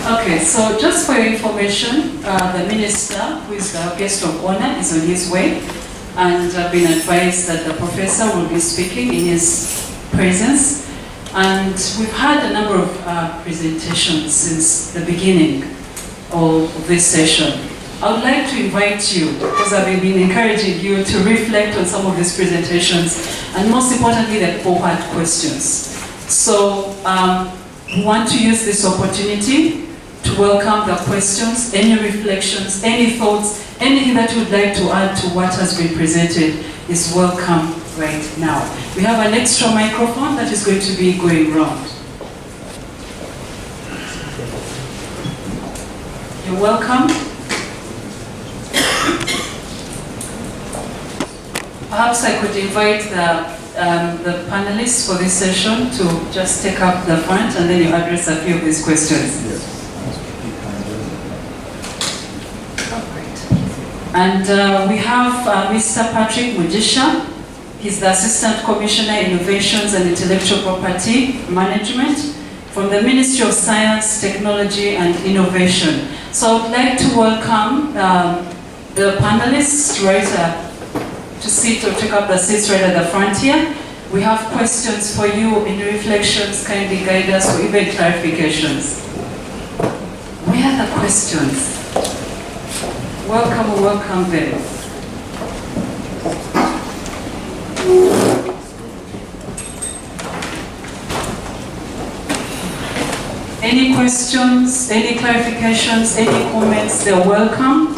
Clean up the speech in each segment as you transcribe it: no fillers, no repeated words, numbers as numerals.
Okay, so just for your information, the minister, who is the guest of honor, is on his way, and I've been advised that the professor will be speaking in his presence. And we've had a number of presentations since the beginning of this session. I would like to invite you, because I've been encouraging you to reflect on some of these presentations, and most importantly, the cohort questions. So we want to use this opportunity to welcome the questions, any reflections, any thoughts, anything that you would like to add to what has been presented is welcome right now. We have an extra microphone that is going to be going round. You're welcome. Perhaps I could invite the panelists for this session to just take up the front and then you address a few of these questions. Yes. And we have Mr. Patrick Mujisha. He's the Assistant Commissioner, Innovations and Intellectual Property Management from the Ministry of Science, Technology and Innovation. So I would like to welcome the panelists right to sit or take up the seats right at the front here. We have questions for you, any reflections, kindly guide us, or even clarifications. Where are the questions? Welcome, welcome them. Any questions, any clarifications, any comments, they're welcome.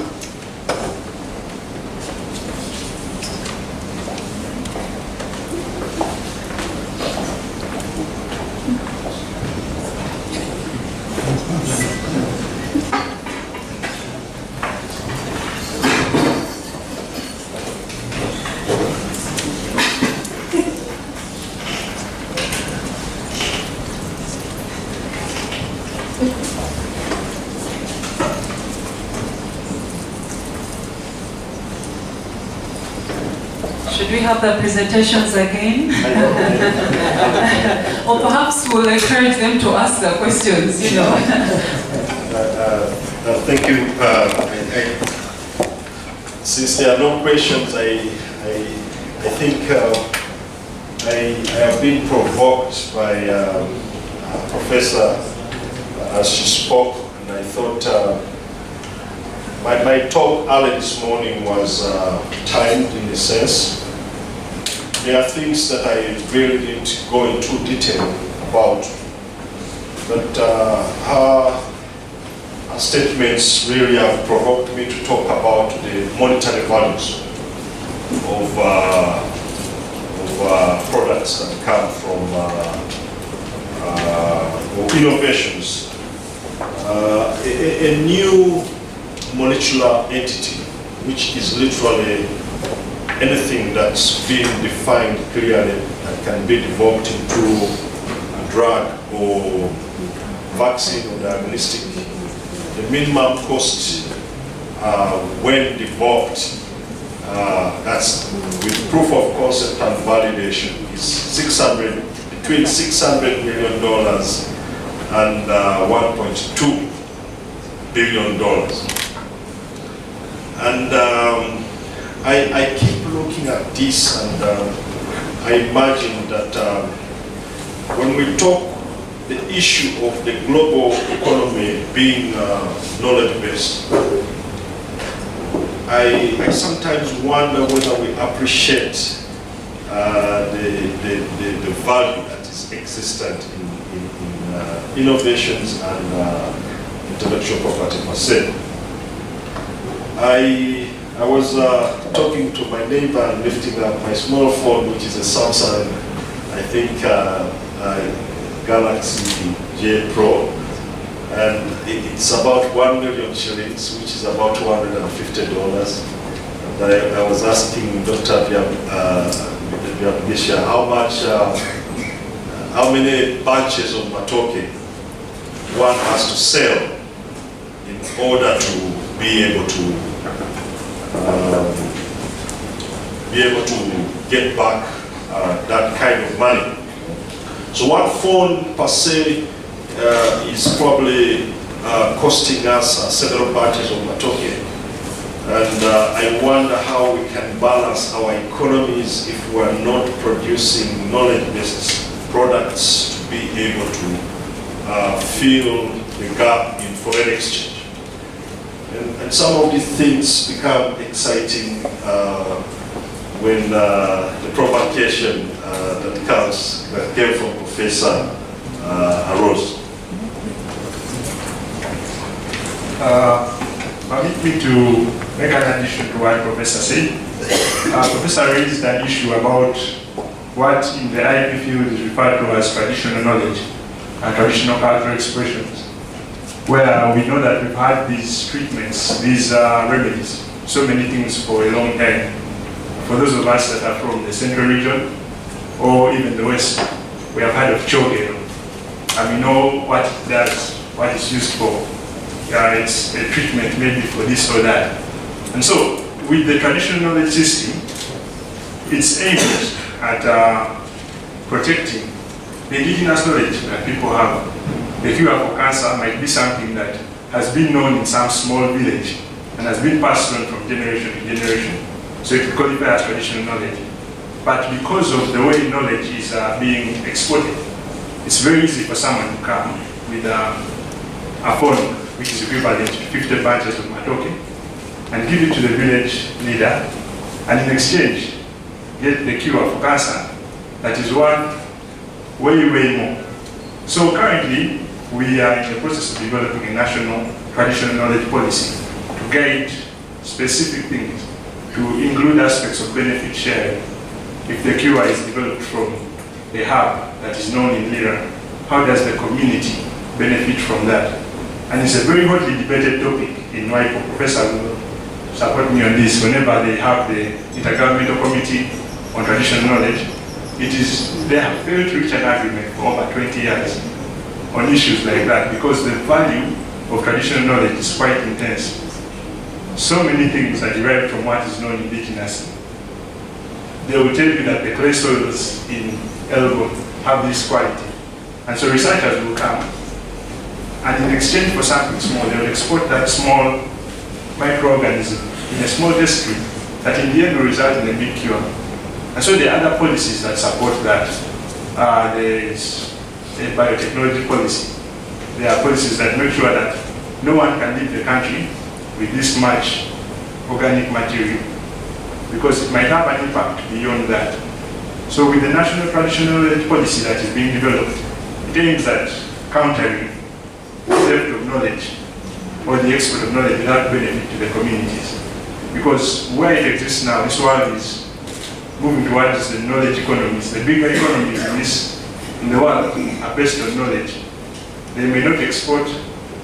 Should we have the presentations again? Or perhaps we'll encourage them to ask the questions, you know. Thank you. Since there are no questions, I think I have been provoked by Professor as she spoke, and I thought my talk early this morning was timed in a sense. There are things that I really didn't go into detail about, but her statements really have provoked me to talk about the monetary values of products that come from innovations. A new molecular entity, which is literally anything that's been defined clearly and can be developed into a drug or vaccine or diagnostic. The minimum cost when developed, that's with proof of concept and validation, is between $600 million and $1.2 billion. And I keep looking at this, and I imagine that when we talk the issue of the global economy being knowledge-based, I sometimes wonder whether we appreciate the value that is existent in innovations and intellectual property per se. I was talking to my neighbor and lifting up my small phone, which is a Samsung, I think, Galaxy J Pro, and it's about 1 million shillings, which is about $250. And I was asking Dr. Biabgisha how many bunches of matoke one has to sell in order to be able to be able to get back that kind of money. So one phone per se is probably costing us several batches of matoke. And I wonder how we can balance our economies if we are not producing knowledge-based products to be able to fill the gap in foreign exchange. And some of these things become exciting when the provocation that came from Professor arose. Permit me to make an addition to what Professor said. Professor raised an issue about what in the IP field is referred to as traditional knowledge and traditional cultural expressions, where we know that we've had these treatments, these remedies, so many things for a long time. For those of us that are from the central region or even the west, we have heard of choge, and we know what it does, what it's used for. It's a treatment maybe for this or that. And so, with the traditional knowledge system, it's aimed at protecting the indigenous knowledge that people have. The cure for cancer might be something that has been known in some small village and has been passed on from generation to generation. So it could qualify as traditional knowledge. But because of the way knowledge is being exported, it's very easy for someone to come with a phone which is equivalent to 50 bunches of matoke, and give it to the village leader, and in exchange, get the cure for cancer that is worth way, way more. So currently, we are in the process of developing a national traditional knowledge policy to guide specific things, to include aspects of benefit sharing. If the cure is developed from a herb that is known in Lira, how does the community benefit from that? And it's a very hotly debated topic in WIPO. Professor will support me on this. Whenever they have the Intergovernmental Committee on Traditional Knowledge, they have failed to reach an agreement for over 20 years on issues like that, because the value of traditional knowledge is quite intense. So many things are derived from what is known indigenously. They will tell you that the clay soils in Elgo have this quality. And so researchers will come, and in exchange for something small, they will export that small microorganism in a small test strip that in the end will result in a big cure. And so there are other policies that support that. There is a biotechnology policy. There are policies that make sure that no one can leave the country with this much organic material, because it might have an impact beyond that. So with the national traditional knowledge policy that is being developed, it aims at countering the theft of knowledge or the export of knowledge without benefit to the communities. Because where it exists now, this world is moving towards the knowledge economies. The bigger economies in the world are based on knowledge. They may not export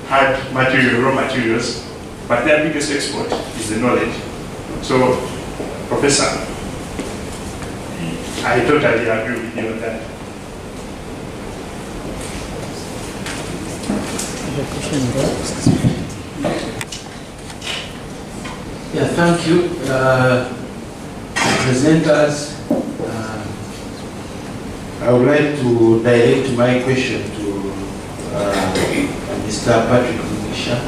hard material, raw materials, but their biggest export is the knowledge. So, Professor, I totally agree with you on that. Yeah, thank you. Presenters, I would like to direct my question to Mr. Patrick Mugisha.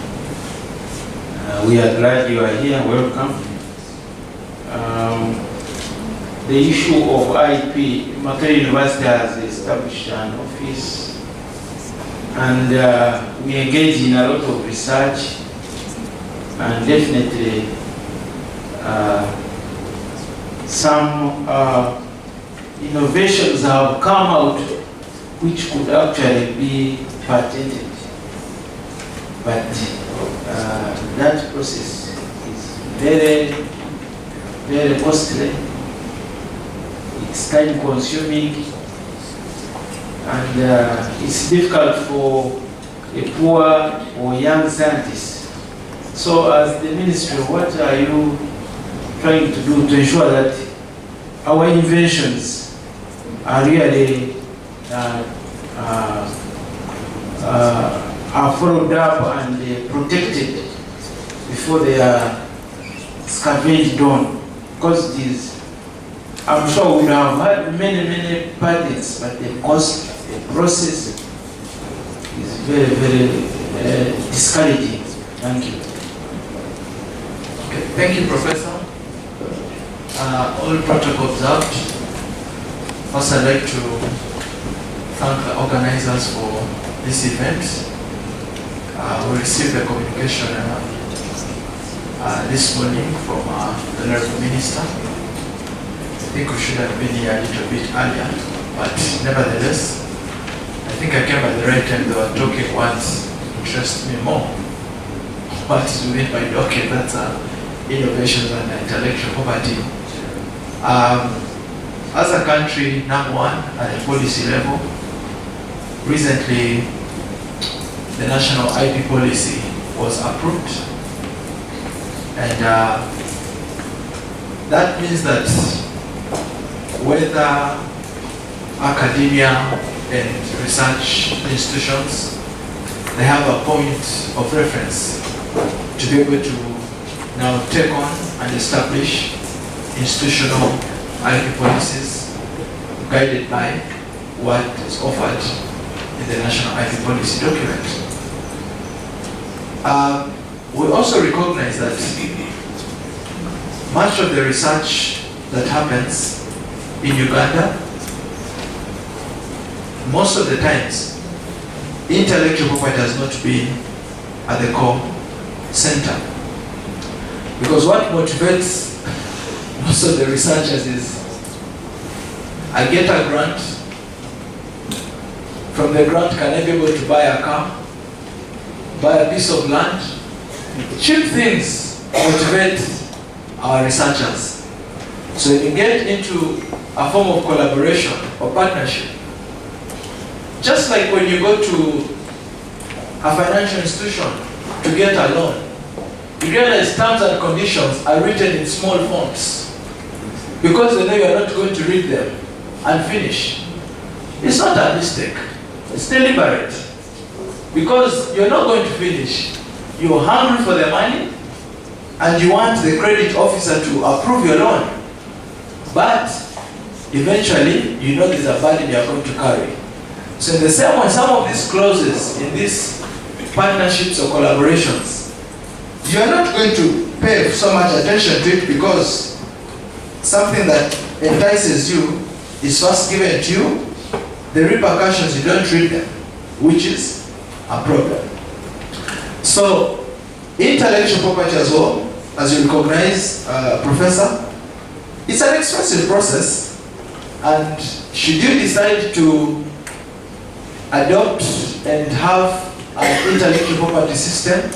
We are glad you are here. Welcome. The issue of IP, Makerere University has established an office, and we engage in a lot of research, and definitely some innovations have come out which could actually be patented. But that process is very, very costly. It's time consuming, and it's difficult for a poor or young scientist. So as the ministry, what are you trying to do to ensure that our inventions are really are followed up and protected before they are scavenged on? Because it is I'm sure we have had many patents, but the cost, the process is very discouraging. Thank you. Okay, thank you, Professor. All protocol observed. First, I'd like to thank the organizers for this event. We received a communication this morning from the Honorable Minister. I think we should have been here a little bit earlier, but nevertheless, I think I came at the right time. They were talking what interests me more. What is within my docket, that's innovations and intellectual property. As a country, number one, at the policy level, recently the national IP policy was approved. And that means that whether academia and research institutions, they have a point of reference to be able to now take on and establish institutional IP policies guided by what is offered in the National IP Policy document. We also recognize that much of the research that happens in Uganda, most of the times, intellectual property has not been at the core center. Because what motivates most of the researchers is, I get a grant. From the grant, can I be able to buy a car, buy a piece of land? Cheap things motivate our researchers. So if you get into a form of collaboration or partnership, just like when you go to a financial institution to get a loan, you realize terms and conditions are written in small fonts because they know you are not going to read them and finish. It's not a mistake. It's deliberate. Because you're not going to finish. You're hungry for the money and you want the credit officer to approve your loan. But eventually, you know there's a burden you're going to carry. So in the same way, some of these clauses in these partnerships or collaborations, you are not going to pay so much attention to it because something that entices you is first given to you. The repercussions, you don't read them, which is a problem. So, intellectual property as well, as you recognize, Professor, it's an expensive process, and should you decide to adopt and have an intellectual property system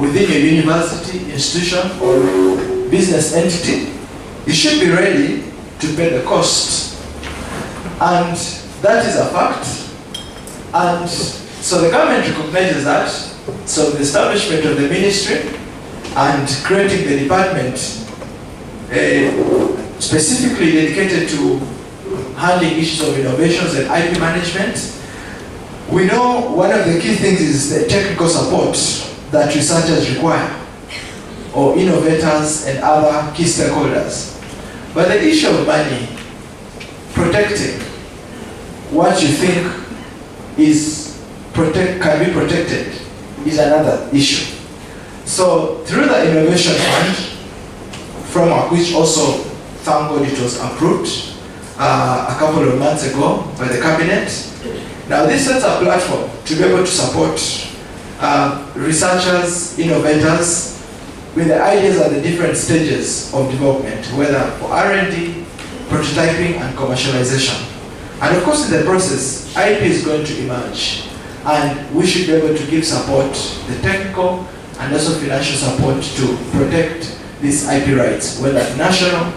within your university, institution, or business entity, you should be ready to pay the cost. And that is a fact. And so the government recognizes that. So the establishment of the ministry and creating the department specifically dedicated to handling issues of innovations and IP management, we know one of the key things is the technical support that researchers require, or innovators and other key stakeholders. But the issue of money, protecting what you think can be protected, is another issue. So through the Innovation Fund framework, which also, thank God, it was approved a couple of months ago by the cabinet. Now this sets a platform to be able to support researchers, innovators, with the ideas at the different stages of development, whether for R&D, prototyping, and commercialization. And of course, in the process, IP is going to emerge, and we should be able to give support, the technical and also financial support to protect these IP rights, whether national,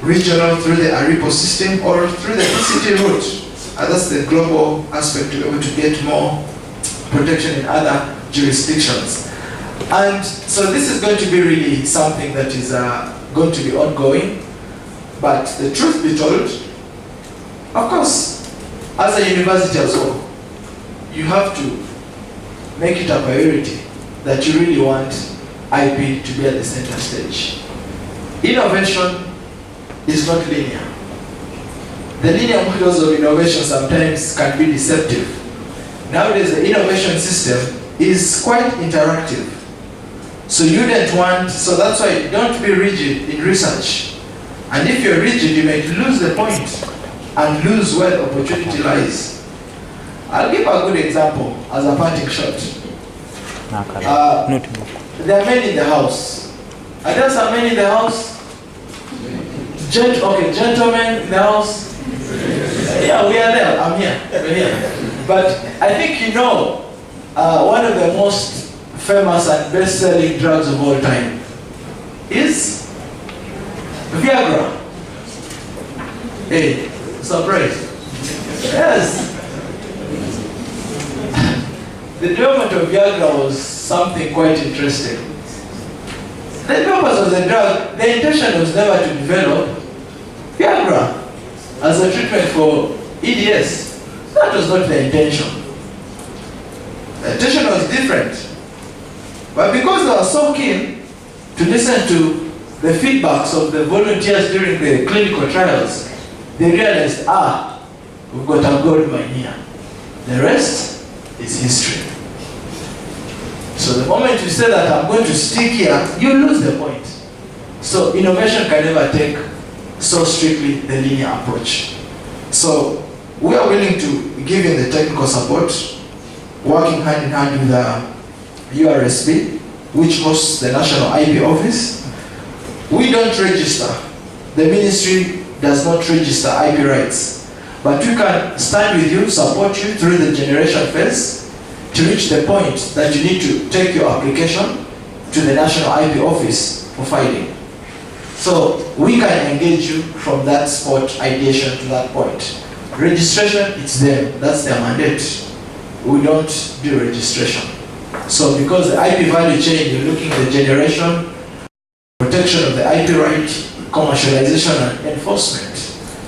regional, through the ARIPO system, or through the PCT route. And that's the global aspect, to be able to get more protection in other jurisdictions. And so this is going to be really something that is going to be ongoing. But the truth be told, of course, as a university as well, you have to make it a priority that you really want IP to be at the center stage. Innovation is not linear. The linear models of innovation sometimes can be deceptive. Nowadays, the innovation system is quite interactive. So you don't want, so that's why don't be rigid in research. And if you're rigid, you may lose the point and lose where the opportunity lies. I'll give a good example as a parting shot. There are men in the house. Are there some men in the house? Gentlemen in the house. Yeah, we are there. I'm here. We're here. But I think you know one of the most famous and best-selling drugs of all time is Viagra. Hey, surprise. Yes. The development of Viagra was something quite interesting. The purpose of the drug, the intention was never to develop Viagra as a treatment for EDS. That was not the intention. The intention was different. But because they were so keen to listen to the feedbacks of the volunteers during the clinical trials, they realized, we've got a gold mine here. The rest is history. So the moment you say that I'm going to stick here, you lose the point. So innovation can never take so strictly the linear approach. So we are willing to give you the technical support, working hand in hand with the URSB, which hosts the National IP Office. We don't register. The ministry does not register IP rights. But we can stand with you, support you through the generation phase to reach the point that you need to take your application to the National IP Office for filing. So we can engage you from that spot ideation to that point. Registration, it's them. That's their mandate. We don't do registration. So because the IP value chain, you're looking at the generation, protection of the IP right, commercialization and enforcement.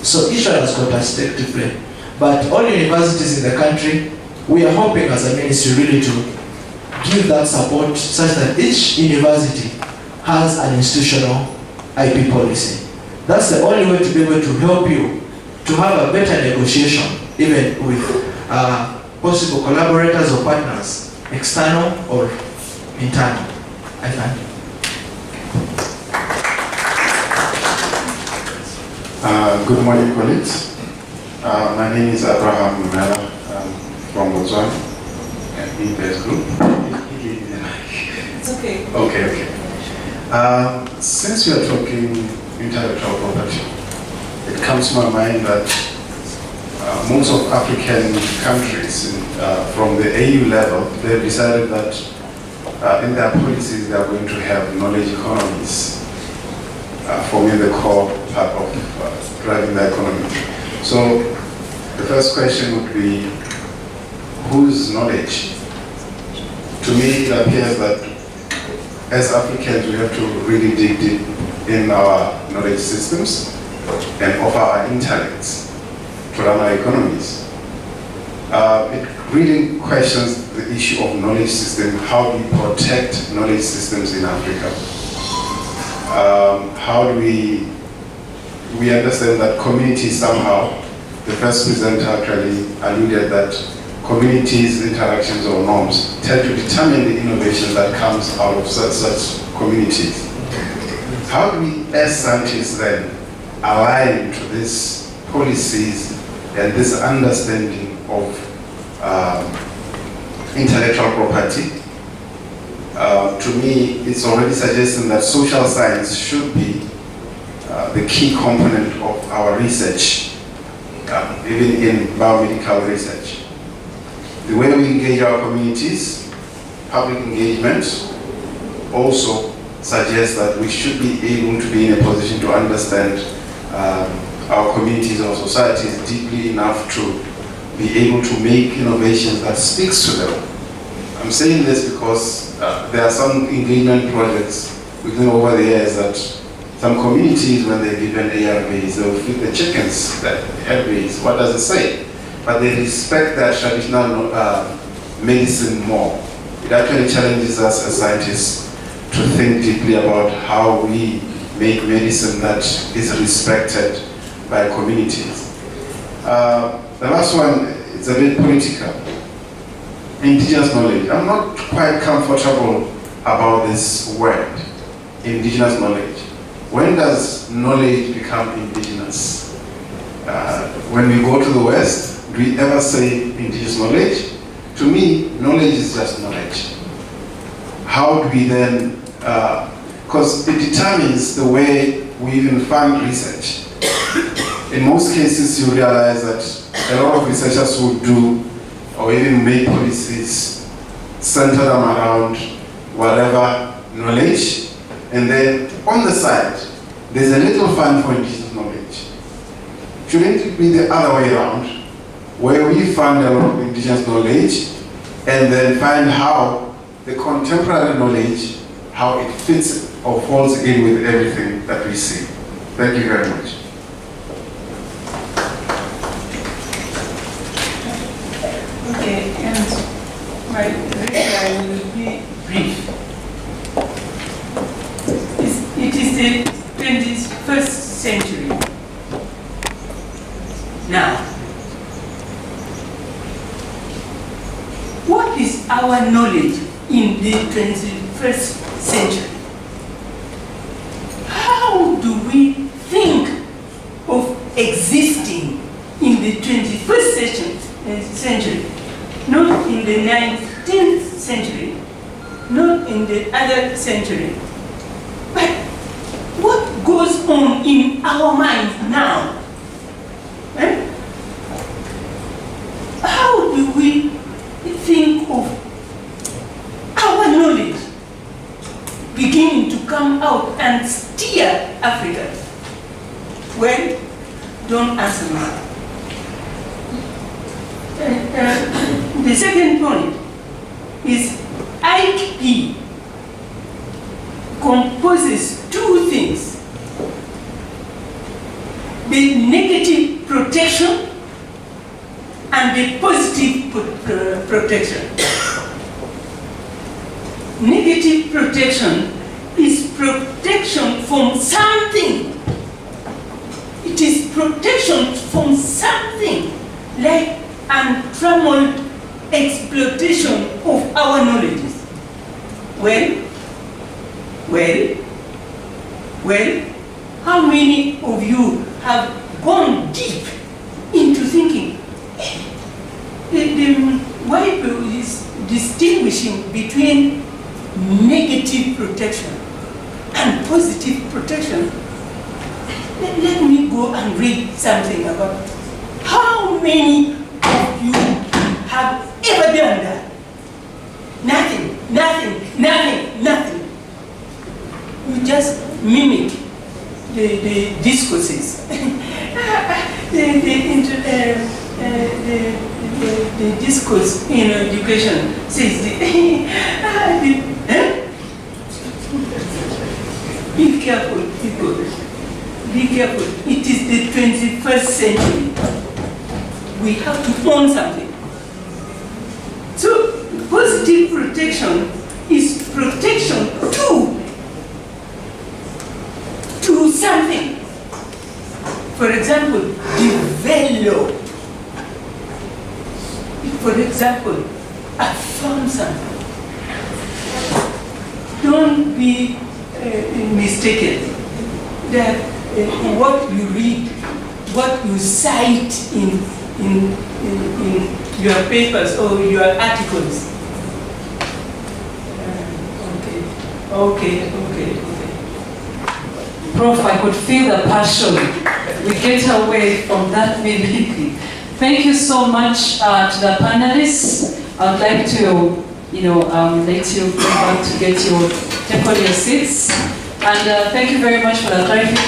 So each one has got a stake to play. But all universities in the country, we are hoping as a ministry really to give that support such that each university has an institutional IP policy. That's the only way to be able to help you to have a better negotiation, even with possible collaborators or partners, external or internal. I thank you. Good morning, colleagues. My name is Abraham Mela from Botswana, EPS Group. It's okay. Okay. Since we are talking intellectual property, it comes to my mind that most of African countries from the AU level, they've decided that in their policies they are going to have knowledge economies, forming the core part of driving the economy. So the first question would be, whose knowledge? To me, it appears that as Africans, we have to really dig deep in our knowledge systems and offer our intellects to run our economies. It really questions the issue of knowledge system, how we protect knowledge systems in Africa. How do we understand that communities somehow, the first presenter actually alluded that communities' interactions or norms tend to determine the innovation that comes out of such communities. How do we, as scientists then, align to these policies and this understanding of intellectual property? To me, it's already suggesting that social science should be the key component of our research, even in biomedical research. The way we engage our communities, public engagement, also suggests that we should be able to be in a position to understand our communities or societies deeply enough to be able to make innovations that speaks to them. I'm saying this because there are some engagement projects within over the years that some communities, when they're given ARVs, they'll feed the chickens that ARVs. What does it say? But they respect their traditional medicine more. It actually challenges us as scientists to think deeply about how we make medicine that is respected by communities. The last one is a bit political. Indigenous knowledge. I'm not quite comfortable about this word, indigenous knowledge. When does knowledge become indigenous? When we go to the West, do we ever say indigenous knowledge? To me, knowledge is just knowledge. How do we then, because it determines the way we even fund research. In most cases, you realize that a lot of researchers will do or even make policies center them around whatever knowledge, and then on the side, there's a little fund for indigenous knowledge. Shouldn't it be the other way around, where we fund a lot of indigenous knowledge and then find how the contemporary knowledge, how it fits or falls in with everything that we see? Thank you very much. Okay, and my reply will be brief. It is the 21st century. Now, what is our knowledge in the 21st century? How do we think of existing in the 21st century? Not in the 19th century, not in the other century. But what goes on in our minds now? Eh? How do we think of our knowledge beginning to come out and steer Africa? Well, don't answer me. The second point is IP composes two things: the negative protection and the positive protection. Negative protection is protection from something. It is protection from something like untrammeled exploitation of our knowledge. Well, how many of you have gone deep into thinking? Why is distinguishing between negative protection and positive protection? Let me go and read something about it. How many of you have ever done that? Nothing. You just mimic the discourses. The discourse in education says be careful, people. Be careful. It is the 21st century. We have to own something. So, positive protection is protection to something. For example, develop. For example, I found something. Don't be mistaken that what you read, what you cite in your papers or your articles. Okay. Prof, I could feel the passion. We get away from that mimicry. Thank you so much to the panelists. I'd like to, let you go back to take on your seats. And thank you very much for the clarification.